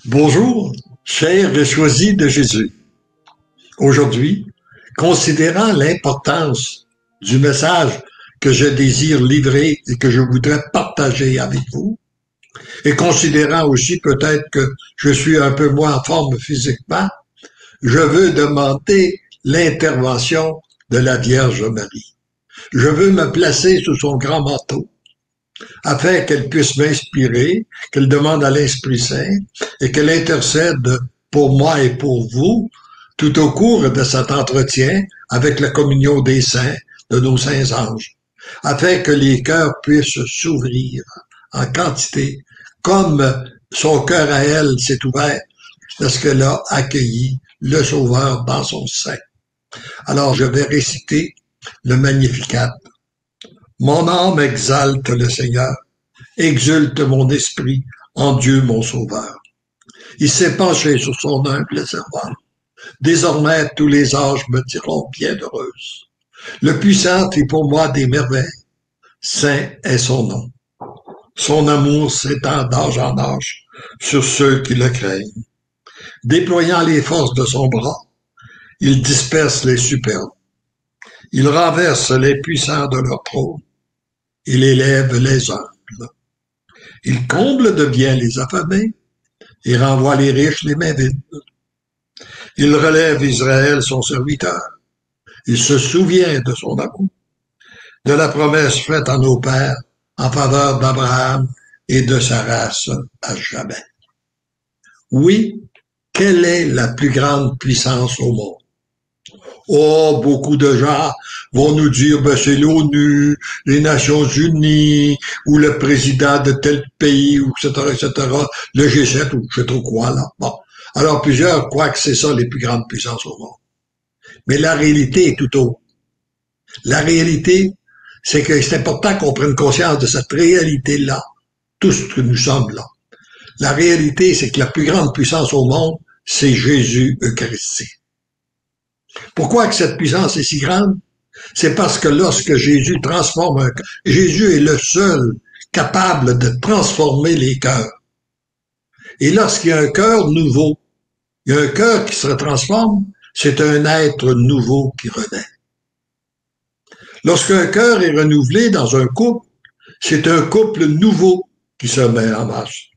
Bonjour, chers et choisis de Jésus. Aujourd'hui, considérant l'importance du message que je désire livrer et que je voudrais partager avec vous, et considérant aussi peut-être que je suis un peu moins en forme physiquement, je veux demander l'intervention de la Vierge Marie. Je veux me placer sous son grand manteau afin qu'elle puisse m'inspirer, qu'elle demande à l'Esprit Saint et qu'elle intercède pour moi et pour vous tout au cours de cet entretien avec la communion des saints, de nos saints anges, afin que les cœurs puissent s'ouvrir en quantité, comme son cœur à elle s'est ouvert lorsqu'elle a accueilli le Sauveur dans son sein. Alors je vais réciter le Magnificat. Mon âme exalte le Seigneur, exulte mon esprit en Dieu mon Sauveur. Il s'est penché sur son humble servant. Désormais tous les âges me diront bienheureuse. Le puissant fit pour moi des merveilles. Saint est son nom. Son amour s'étend d'âge en âge sur ceux qui le craignent. Déployant les forces de son bras, il disperse les superbes. Il renverse les puissants de leur trône. Il élève les humbles. Il comble de bien les affamés et renvoie les riches les mains vides. Il relève Israël son serviteur. Il se souvient de son amour, de la promesse faite à nos pères en faveur d'Abraham et de sa race à jamais. Oui, quelle est la plus grande puissance au monde? Oh, beaucoup de gens vont nous dire, ben, c'est l'ONU, les Nations Unies, ou le président de tel pays, ou etc., le G7, ou je sais trop quoi, là. Bon. Alors, plusieurs croient que c'est ça les plus grandes puissances au monde. Mais la réalité est tout autre. La réalité, c'est que c'est important qu'on prenne conscience de cette réalité-là, tous que nous sommes là. La réalité, c'est que la plus grande puissance au monde, c'est Jésus Eucharistique. Pourquoi que cette puissance est si grande? C'est parce que lorsque Jésus transforme un cœur, Jésus est le seul capable de transformer les cœurs. Et lorsqu'il y a un cœur nouveau, il y a un cœur qui se transforme, c'est un être nouveau qui renaît. Lorsqu'un cœur est renouvelé dans un couple, c'est un couple nouveau qui se met en marche.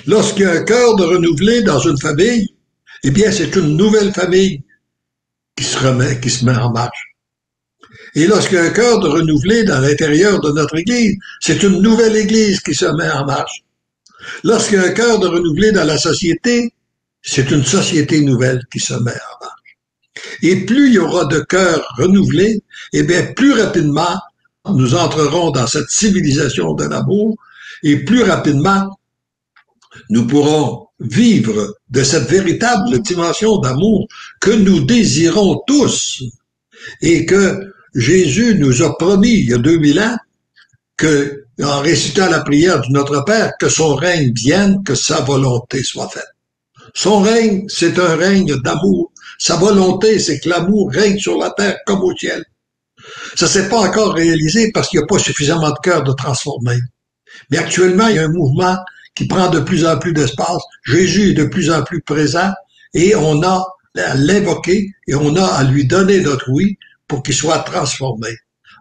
Lorsqu'il y a un cœur de renouvelé dans une famille, eh bien, c'est une nouvelle famille qui se met en marche. Et lorsqu'il y a un cœur de renouvelé dans l'intérieur de notre Église, c'est une nouvelle Église qui se met en marche. Lorsqu'il y a un cœur de renouvelé dans la société, c'est une société nouvelle qui se met en marche. Et plus il y aura de cœurs renouvelés, eh bien, plus rapidement, nous entrerons dans cette civilisation de l'amour, et plus rapidement, nous pourrons vivre de cette véritable dimension d'amour que nous désirons tous et que Jésus nous a promis il y a 2000 ans que, en récitant la prière du Notre Père, que son règne vienne, que sa volonté soit faite. Son règne, c'est un règne d'amour. Sa volonté, c'est que l'amour règne sur la terre comme au ciel. Ça ne s'est pas encore réalisé parce qu'il n'y a pas suffisamment de cœur de transformer. Mais actuellement, il y a un mouvement qui prend de plus en plus d'espace. Jésus est de plus en plus présent et on a à l'invoquer et on a à lui donner notre oui pour qu'il soit transformé.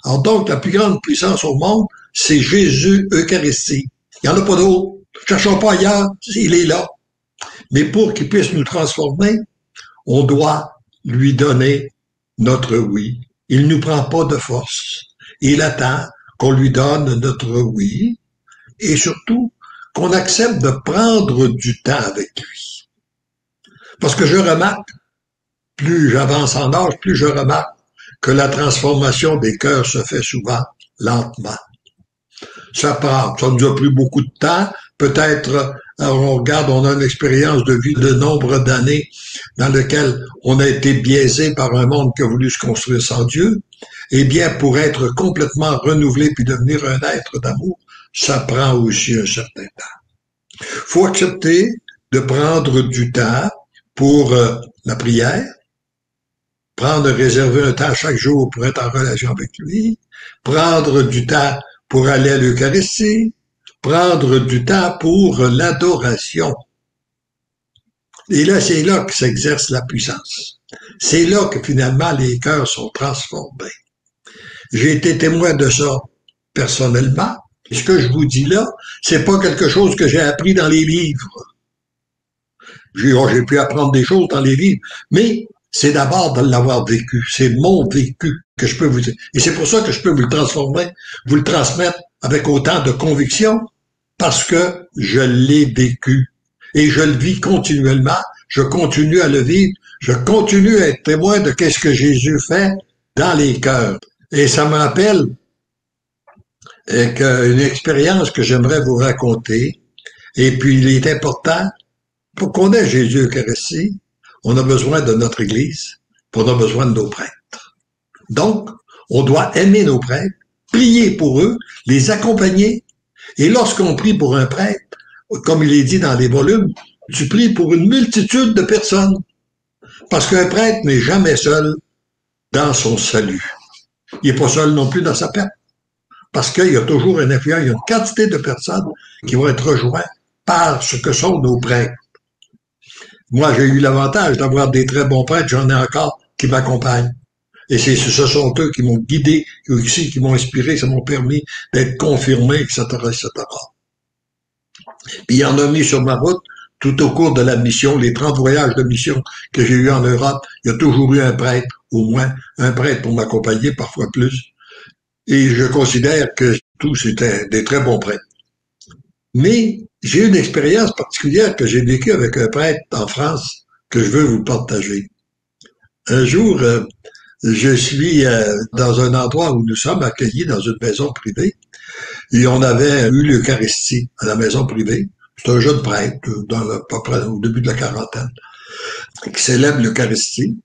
Alors donc, la plus grande puissance au monde, c'est Jésus Eucharistique. Il n'y en a pas d'autre. Cherchons pas ailleurs, il est là. Mais pour qu'il puisse nous transformer, on doit lui donner notre oui. Il ne nous prend pas de force. Il attend qu'on lui donne notre oui et surtout qu'on accepte de prendre du temps avec lui. Parce que je remarque, plus j'avance en âge, plus je remarque que la transformation des cœurs se fait souvent lentement. Ça nous a pris beaucoup de temps. Peut-être, on regarde, on a une expérience de vie de nombre d'années dans lequel on a été biaisé par un monde qui a voulu se construire sans Dieu. Eh bien, pour être complètement renouvelé puis devenir un être d'amour, ça prend aussi un certain temps. Faut accepter de prendre du temps pour la prière, réserver un temps chaque jour pour être en relation avec lui, prendre du temps pour aller à l'Eucharistie, prendre du temps pour l'adoration. Et là, c'est là que s'exerce la puissance. C'est là que finalement les cœurs sont transformés. J'ai été témoin de ça personnellement. Et ce que je vous dis là, c'est pas quelque chose que j'ai appris dans les livres. J'ai pu apprendre des choses dans les livres, mais c'est d'abord de l'avoir vécu. C'est mon vécu que je peux vous dire. Et c'est pour ça que je peux vous le transformer, vous le transmettre avec autant de conviction, parce que je l'ai vécu. Et je le vis continuellement. Je continue à le vivre. Je continue à être témoin de qu'est-ce que Jésus fait dans les cœurs. Et ça me rappelle une expérience que j'aimerais vous raconter. Et puis, il est important, pour qu'on ait Jésus Eucharistie, on a besoin de notre Église, puis on a besoin de nos prêtres. Donc, on doit aimer nos prêtres, prier pour eux, les accompagner. Et lorsqu'on prie pour un prêtre, comme il est dit dans les volumes, tu pries pour une multitude de personnes. Parce qu'un prêtre n'est jamais seul dans son salut. Il n'est pas seul non plus dans sa perte. Parce qu'il y a toujours un influent, il y a une quantité de personnes qui vont être rejointes par ce que sont nos prêtres. Moi, j'ai eu l'avantage d'avoir des très bons prêtres, j'en ai encore qui m'accompagnent. Et ce sont eux qui m'ont guidé, qui m'ont inspiré, ça m'ont permis d'être confirmé, etc., etc. Puis il en a mis sur ma route tout au cours de la mission, les 30 voyages de mission que j'ai eu en Europe, il y a toujours eu un prêtre, au moins un prêtre pour m'accompagner, parfois plus. Et je considère que tous étaient des très bons prêtres. Mais j'ai une expérience particulière que j'ai vécue avec un prêtre en France que je veux vous partager. Un jour, je suis dans un endroit où nous sommes accueillis dans une maison privée et on avait eu l'Eucharistie à la maison privée. C'est un jeune prêtre, à peu près au début de la quarantaine, qui célèbre l'Eucharistie.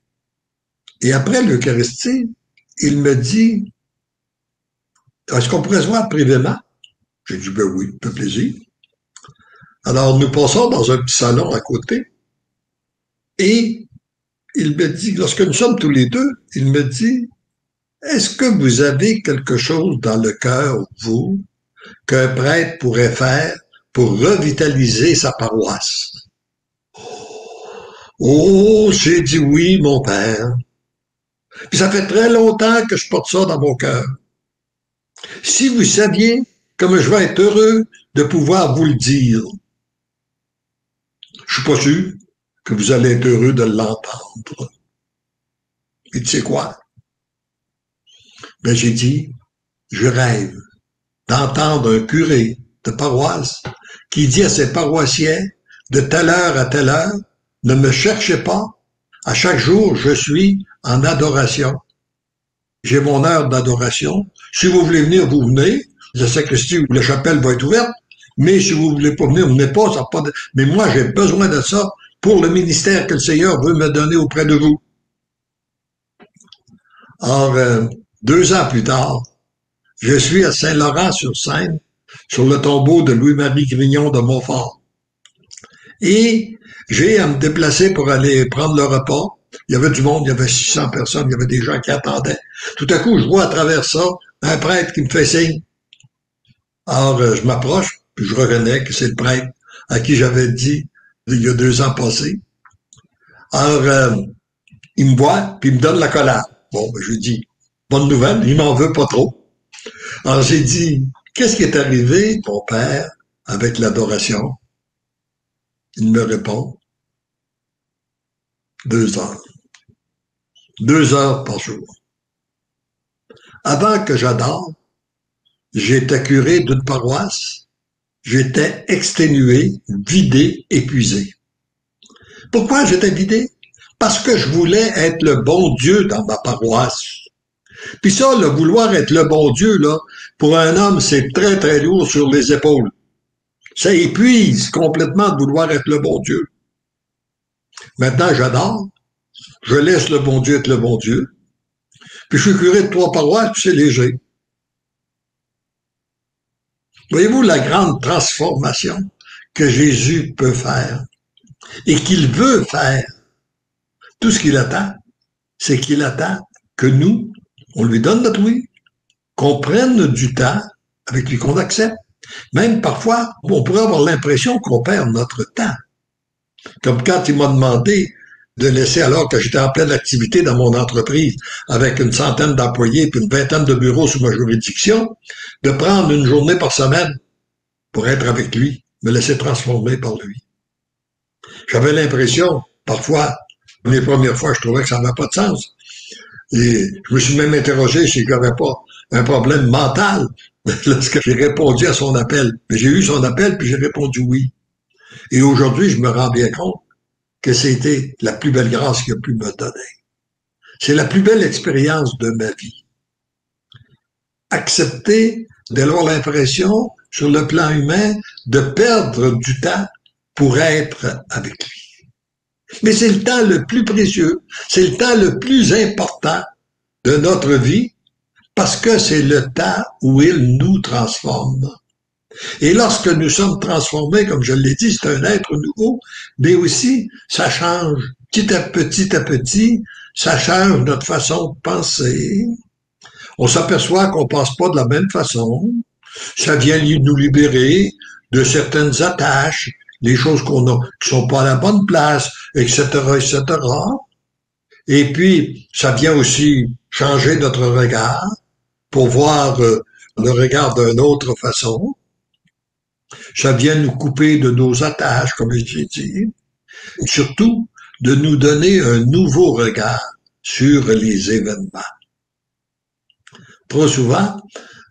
Et après l'Eucharistie, il me dit, est-ce qu'on pourrait se voir privément? J'ai dit, ben oui, ça fait plaisir. Alors, nous passons dans un petit salon à côté et il me dit, lorsque nous sommes tous les deux, il me dit, est-ce que vous avez quelque chose dans le cœur, vous, qu'un prêtre pourrait faire pour revitaliser sa paroisse? Oh, j'ai dit oui, mon père. Puis ça fait très longtemps que je porte ça dans mon cœur. Si vous saviez comme je vais être heureux de pouvoir vous le dire. Je suis pas sûr que vous allez être heureux de l'entendre. Et tu sais quoi? Ben, j'ai dit, je rêve d'entendre un curé de paroisse qui dit à ses paroissiens, de telle heure à telle heure, ne me cherchez pas, à chaque jour, je suis en adoration. J'ai mon heure d'adoration. Si vous voulez venir, vous venez. La sacristie ou la chapelle va être ouverte. Mais si vous voulez pas venir, vous venez pas. Ça pas de... Mais moi, j'ai besoin de ça pour le ministère que le Seigneur veut me donner auprès de vous. Or, 2 ans plus tard, je suis à Saint-Laurent-sur-Seine, sur le tombeau de Louis-Marie Grignon de Montfort. Et j'ai à me déplacer pour aller prendre le repas. Il y avait du monde, il y avait 600 personnes, il y avait des gens qui attendaient. Tout à coup, je vois à travers ça un prêtre qui me fait signe. Alors, je m'approche, puis je reconnais que c'est le prêtre à qui j'avais dit il y a 2 ans passés. Alors, il me voit, puis il me donne la collade. Bon, ben, je lui dis, bonne nouvelle, il m'en veut pas trop. Alors, j'ai dit, qu'est-ce qui est arrivé, mon père, avec l'adoration? Il me répond, 2 heures. 2 heures par jour. Avant que j'adore, j'étais curé d'une paroisse, j'étais exténué, vidé, épuisé. Pourquoi j'étais vidé? Parce que je voulais être le bon Dieu dans ma paroisse. Puis ça, le vouloir être le bon Dieu, là, pour un homme, c'est très, très lourd sur les épaules. Ça épuise complètement de vouloir être le bon Dieu. Maintenant, j'adore. Je laisse le bon Dieu être le bon Dieu. Puis je suis curé de 3 paroisses, puis c'est léger. Voyez-vous la grande transformation que Jésus peut faire et qu'il veut faire? Tout ce qu'il attend, c'est qu'il attend que nous, on lui donne notre oui, qu'on prenne du temps avec lui, qu'on accepte. Même parfois, on pourrait avoir l'impression qu'on perd notre temps. Comme quand il m'a demandé de laisser, alors que j'étais en pleine activité dans mon entreprise, avec une centaine d'employés puis une vingtaine de bureaux sous ma juridiction, de prendre une journée par semaine pour être avec lui, me laisser transformer par lui. J'avais l'impression, parfois, les premières fois, je trouvais que ça n'avait pas de sens. Et je me suis même interrogé si je n'avais pas un problème mental lorsque j'ai répondu à son appel. Mais j'ai eu son appel, puis j'ai répondu oui. Et aujourd'hui, je me rends bien compte que c'était la plus belle grâce qu'il a pu me donner. C'est la plus belle expérience de ma vie. Accepter d'avoir l'impression, sur le plan humain, de perdre du temps pour être avec lui. Mais c'est le temps le plus précieux, c'est le temps le plus important de notre vie, parce que c'est le temps où il nous transforme. Et lorsque nous sommes transformés, comme je l'ai dit, c'est un être nouveau, mais aussi, ça change petit à petit, ça change notre façon de penser. On s'aperçoit qu'on pense pas de la même façon. Ça vient nous libérer de certaines attaches, les choses qu'on a, qui sont pas à la bonne place, etc., etc. Et puis, ça vient aussi changer notre regard pour voir le regard d'une autre façon. Ça vient nous couper de nos attaches, comme j'ai dit. Et surtout, de nous donner un nouveau regard sur les événements. Trop souvent,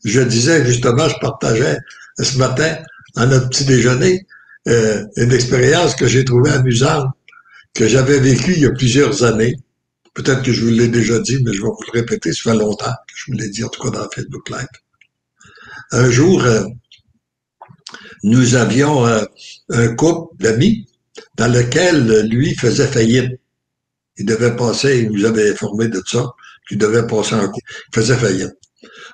je disais justement, je partageais ce matin à notre petit déjeuner une expérience que j'ai trouvée amusante, que j'avais vécue il y a plusieurs années. Peut-être que je vous l'ai déjà dit, mais je vais vous le répéter, ça fait longtemps que je vous l'ai dit, en tout cas dans Facebook Live. Un jour, nous avions un couple d'amis dans lequel lui faisait faillite. Il devait passer, il nous avait informé de ça, qu'il devait passer en couple. Il faisait faillite.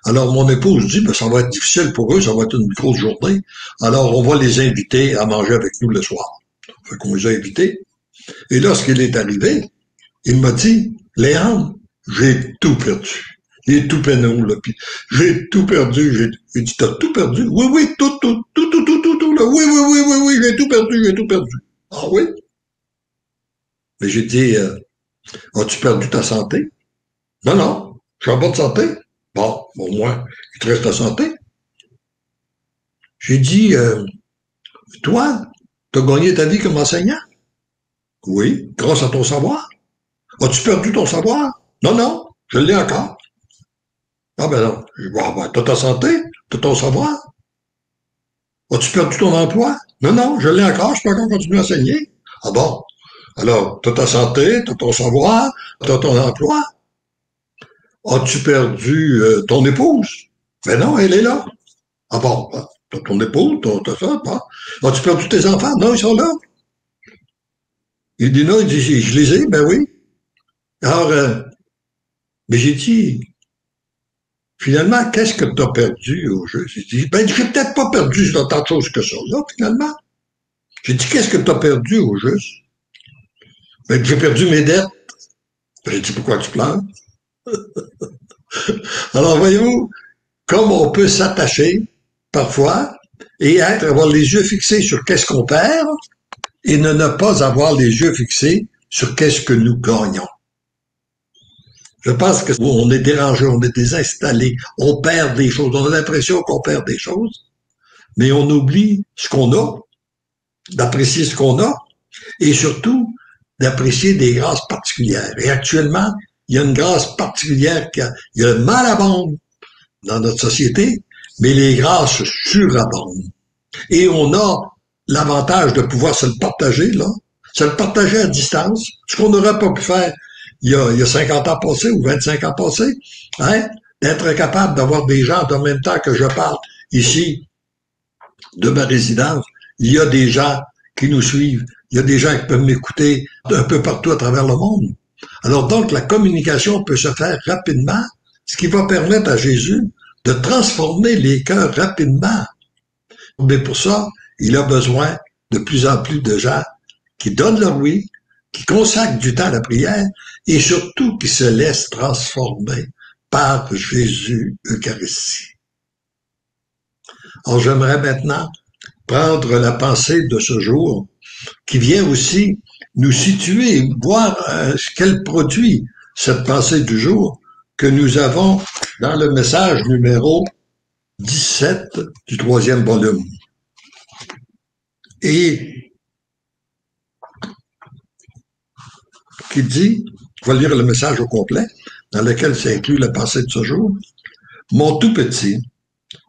Alors, mon épouse dit, ben, ça va être difficile pour eux, ça va être une grosse journée. Alors, on va les inviter à manger avec nous le soir. Fait qu'on les a invités. Et lorsqu'il est arrivé, il m'a dit, Léandre, j'ai tout perdu. Il est tout pénaud, là. Puis, j'ai tout perdu. Il dit, t'as tout perdu? Oui, oui, tout, là. Oui, oui, oui, oui, oui, j'ai tout perdu, j'ai tout perdu. Ah oui? Mais j'ai dit, as-tu perdu ta santé? Non, non, je suis en bonne santé. Bon, au moins, il te reste la santé. J'ai dit, toi, t'as gagné ta vie comme enseignant? Oui, grâce à ton savoir. As-tu perdu ton savoir? Non, non, je l'ai encore. Ah ben non. Bon, ben, t'as ta santé, t'as ton savoir. As-tu perdu ton emploi? Non, non, je l'ai encore, je peux encore continuer à enseigner. Ah bon? Alors, t'as ta santé, t'as ton savoir, t'as ton emploi. As-tu perdu ton épouse? Ben non, elle est là. Ah bon, ben, t'as ton épouse, t'as ça, bon. As-tu perdu tes enfants? Non, ils sont là. Il dit non, il dit, je les ai, ben oui. Alors, mais j'ai dit, finalement, qu'est-ce que tu as perdu au jeu? J'ai dit, ben, j'ai peut-être pas perdu tant de choses que ça, là, finalement. J'ai dit, qu'est-ce que tu as perdu au juste? Ben, j'ai perdu mes dettes. J'ai dit, pourquoi tu pleures? Alors, voyez-vous, comme on peut s'attacher, parfois, et avoir les yeux fixés sur qu'est-ce qu'on perd, et ne pas avoir les yeux fixés sur qu'est-ce que nous gagnons. Je pense qu'on est dérangé, on est désinstallé, on perd des choses, on a l'impression qu'on perd des choses, mais on oublie ce qu'on a, d'apprécier ce qu'on a, et surtout d'apprécier des grâces particulières. Et actuellement, il y a une grâce particulière, il y a le mal abonde dans notre société, mais les grâces surabondent. Et on a l'avantage de pouvoir se le partager, là, se le partager à distance, ce qu'on n'aurait pas pu faire il y a 50 ans passés ou 25 ans passés, hein, d'être capable d'avoir des gens en même temps que je parle ici de ma résidence. Il y a des gens qui nous suivent, il y a des gens qui peuvent m'écouter un peu partout à travers le monde. Alors donc, la communication peut se faire rapidement, ce qui va permettre à Jésus de transformer les cœurs rapidement. Mais pour ça, il a besoin de plus en plus de gens qui donnent leur oui, qui consacrent du temps à la prière et surtout qui se laissent transformer par Jésus Eucharistie. Alors j'aimerais maintenant prendre la pensée de ce jour qui vient aussi nous situer, voir quel produit cette pensée du jour que nous avons dans le message numéro 17 du 3e volume. Et qui dit, je vais lire le message au complet, dans lequel s'inclut la pensée de ce jour. Mon tout petit,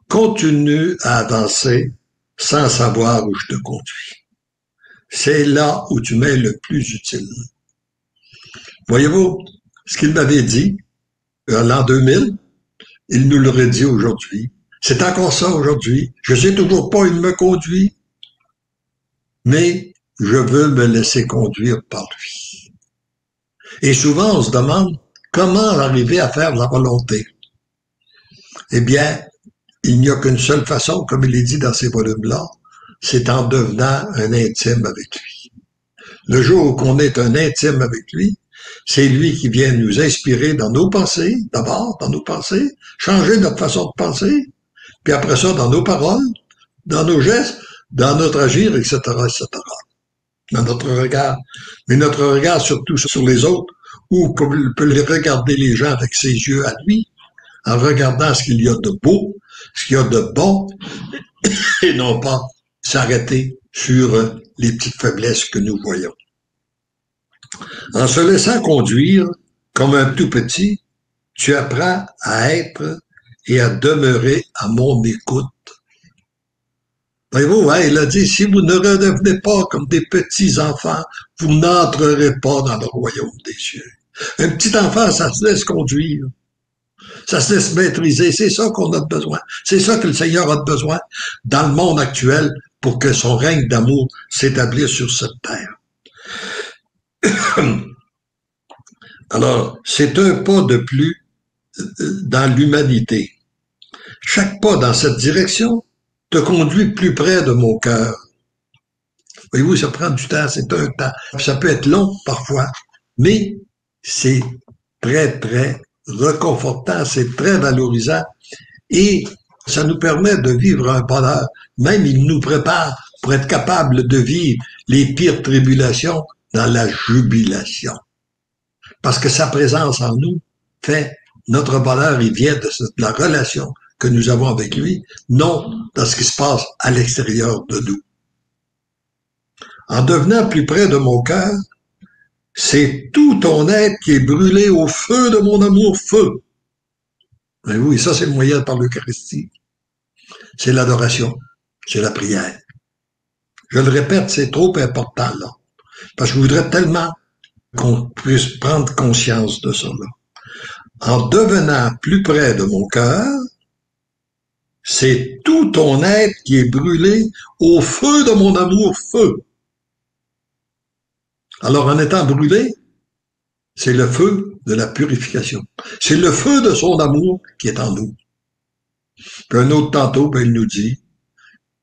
continue à avancer sans savoir où je te conduis. C'est là où tu m'es le plus utile. Voyez-vous, ce qu'il m'avait dit en l'an 2000, il nous l'aurait dit aujourd'hui. C'est encore ça aujourd'hui. Je sais toujours pas où il me conduit, mais je veux me laisser conduire par lui. Et souvent, on se demande comment arriver à faire la volonté. Eh bien, il n'y a qu'une seule façon, comme il est dit dans ces volumes-là, c'est en devenant un intime avec lui. Le jour qu'on est un intime avec lui, c'est lui qui vient nous inspirer dans nos pensées, d'abord dans nos pensées, changer notre façon de penser, puis après ça dans nos paroles, dans nos gestes, dans notre agir, etc., etc., dans notre regard. Mais notre regard surtout sur les autres, ou comme il peut les regarder les gens avec ses yeux à lui, en regardant ce qu'il y a de beau, ce qu'il y a de bon, et non pas s'arrêter sur les petites faiblesses que nous voyons. En se laissant conduire comme un tout petit, tu apprends à être et à demeurer à mon écoute. Voyez-vous, hein, il a dit, si vous ne redevenez pas comme des petits enfants, vous n'entrerez pas dans le royaume des cieux. Un petit enfant, ça se laisse conduire. Ça se laisse maîtriser. C'est ça qu'on a besoin. C'est ça que le Seigneur a besoin dans le monde actuel pour que son règne d'amour s'établisse sur cette terre. Alors, c'est un pas de plus dans l'humanité. Chaque pas dans cette direction te conduit plus près de mon cœur. Voyez-vous, ça prend du temps, c'est un temps. Ça peut être long parfois, mais c'est très, très réconfortant, c'est très valorisant et ça nous permet de vivre un bonheur. Même il nous prépare pour être capable de vivre les pires tribulations dans la jubilation. Parce que sa présence en nous fait notre bonheur, il vient de la relation que nous avons avec lui, non dans ce qui se passe à l'extérieur de nous. En devenant plus près de mon cœur, c'est tout ton être qui est brûlé au feu de mon amour, feu. Et oui, ça c'est le moyen par l'Eucharistie. C'est l'adoration, c'est la prière. Je le répète, c'est trop important là. Parce que je voudrais tellement qu'on puisse prendre conscience de ça là. En devenant plus près de mon cœur, c'est tout ton être qui est brûlé au feu de mon amour, feu. Alors, en étant brûlé, c'est le feu de la purification. C'est le feu de son amour qui est en nous. Puis un autre tantôt, il nous dit,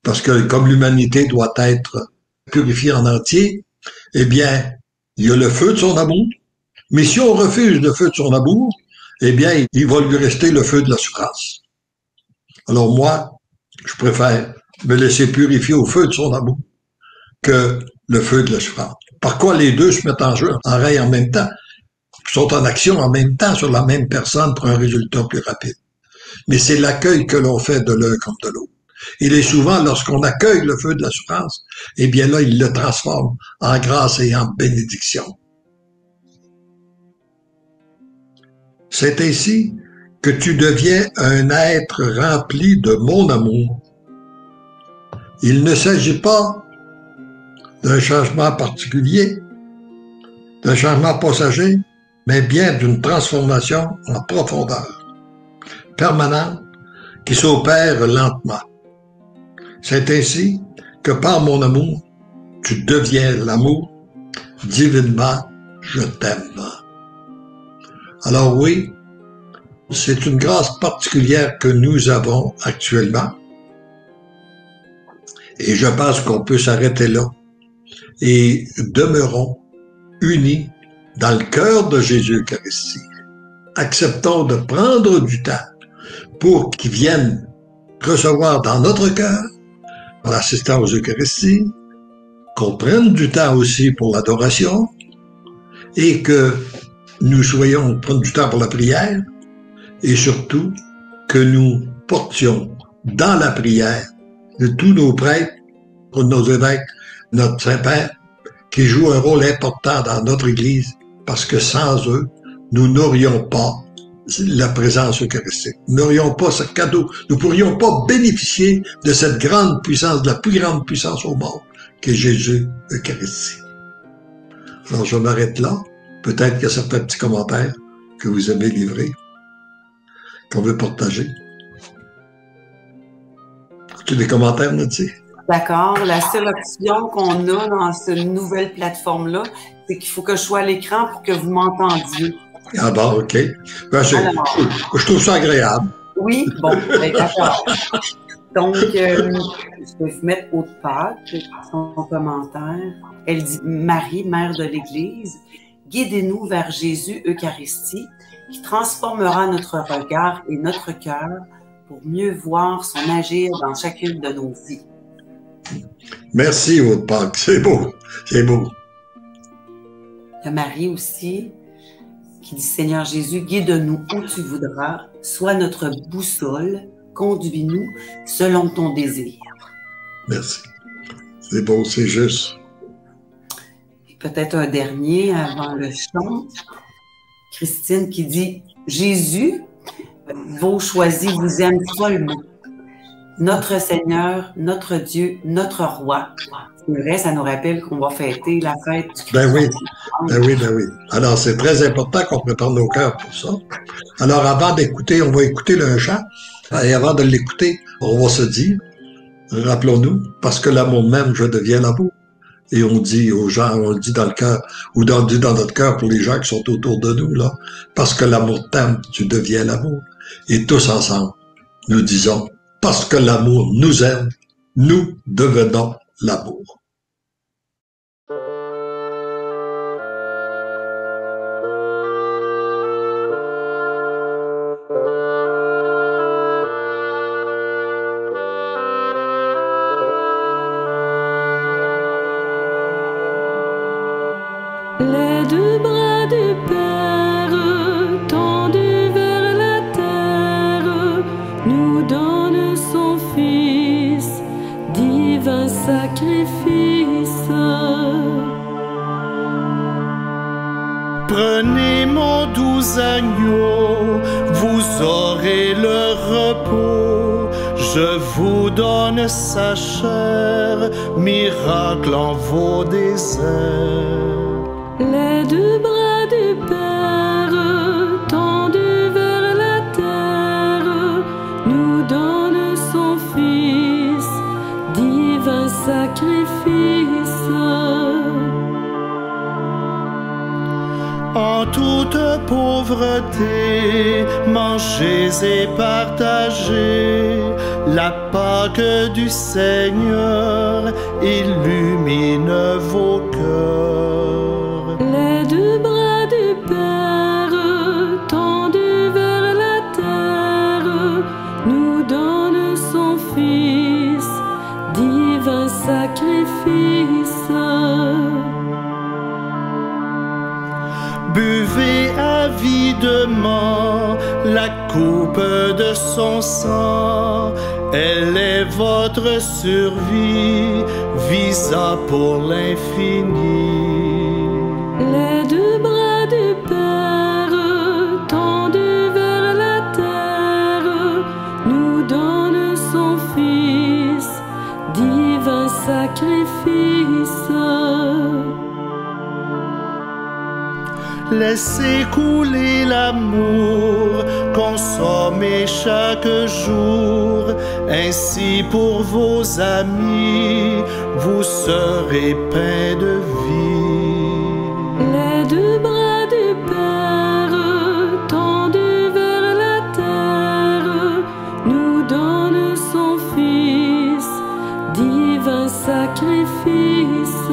parce que comme l'humanité doit être purifiée en entier, eh bien, il y a le feu de son amour, mais si on refuse le feu de son amour, eh bien, il va lui rester le feu de la souffrance. Alors moi, je préfère me laisser purifier au feu de son amour que le feu de la souffrance. Par quoi les deux se mettent en jeu, en règle en même temps, sont en action en même temps sur la même personne pour un résultat plus rapide. Mais c'est l'accueil que l'on fait de l'un comme de l'autre. Il est souvent, lorsqu'on accueille le feu de la souffrance, eh bien là, il le transforme en grâce et en bénédiction. C'est ainsi que tu deviens un être rempli de mon amour. Il ne s'agit pas d'un changement particulier, d'un changement passager, mais bien d'une transformation en profondeur, permanente, qui s'opère lentement. C'est ainsi que par mon amour, tu deviens l'amour. Divinement, je t'aime. Alors oui, c'est une grâce particulière que nous avons actuellement. Et je pense qu'on peut s'arrêter là. Et demeurons unis dans le cœur de Jésus-Eucharistie. Acceptons de prendre du temps pour qu'il vienne recevoir dans notre cœur, en assistant aux Eucharisties, qu'on prenne du temps aussi pour l'adoration et que nous prenions du temps pour la prière et surtout que nous portions dans la prière de tous nos prêtres, nos évêques, notre Saint-Père, qui jouent un rôle important dans notre Église parce que sans eux, nous n'aurions pas la présence eucharistique. Nous n'aurions pas ce cadeau. Nous ne pourrions pas bénéficier de cette grande puissance, de la plus grande puissance au monde, qui est Jésus Eucharistie. Alors, je m'arrête là. Peut-être qu'il y a certains petits commentaires que vous aimez livrer, qu'on veut partager. As-tu des commentaires, Nathalie? D'accord. La seule option qu'on a dans cette nouvelle plateforme-là, c'est qu'il faut que je sois à l'écran pour que vous m'entendiez. Ah bon, OK. Ben, je trouve ça agréable. Oui, bon, ben, d'accord. Donc, je vais vous mettre au Pâques, son commentaire. Elle dit, Marie, mère de l'Église, guidez-nous vers Jésus Eucharistie, qui transformera notre regard et notre cœur pour mieux voir son agir dans chacune de nos vies. Merci, Aude Pâques. C'est beau. C'est beau. Il y a Marie aussi qui dit, Seigneur Jésus, guide-nous où tu voudras, sois notre boussole, conduis-nous selon ton désir. Merci. C'est beau, c'est juste. Et peut-être un dernier avant le chant. Christine qui dit, Jésus, vos choisis vous aiment follement. Notre Seigneur, notre Dieu, notre Roi. Le reste, ça nous rappelle qu'on va fêter la fête du Christ. Ben oui, ben oui, ben oui. Alors, c'est très important qu'on prépare nos cœurs pour ça. Alors, avant d'écouter, on va écouter le chant. Et avant de l'écouter, on va se dire, rappelons-nous, parce que l'amour même, je deviens l'amour. Et on dit aux gens, on le dit dans le cœur, ou dans notre cœur pour les gens qui sont autour de nous, là, parce que l'amour t'aime, tu deviens l'amour. Et tous ensemble, nous disons, parce que l'amour nous aime, nous devenons l'amour. Les deux bras du Père tendus vers la terre nous donnent son Fils, divin sacrifice. Prenez mon doux agneau, vous aurez le repos. Je vous donne sa chair, miracle en vos déserts. Les deux bras du Père tendus vers la terre nous donnent son Fils, divin sacrifice. En toute pauvreté, mangez et partagez. La Pâque du Seigneur illumine vos cœurs. Les deux bras du Père tendus vers la terre nous donnent son Fils, divin sacrifice. Buvez avidement la coupe de son sang. Elle est votre survie, visa pour l'infini. Les deux bras du Père tendus vers la terre nous donnent son Fils, divin sacrifice. Laissez couler l'amour, consommez chaque jour. Ainsi pour vos amis, vous serez pains de vie. Les deux bras du Père tendus vers la terre nous donnent son Fils, divin sacrifice.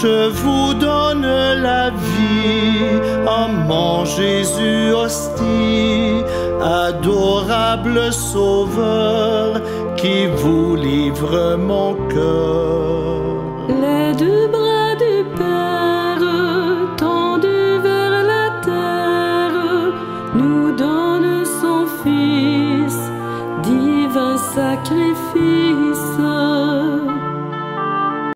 Je vous donne la vie en mon Jésus hostie, adorable Sauveur qui vous livre livre mon cœur. Les deux bras du Père tendus vers la terre nous donnent son Fils, divin sacrifice.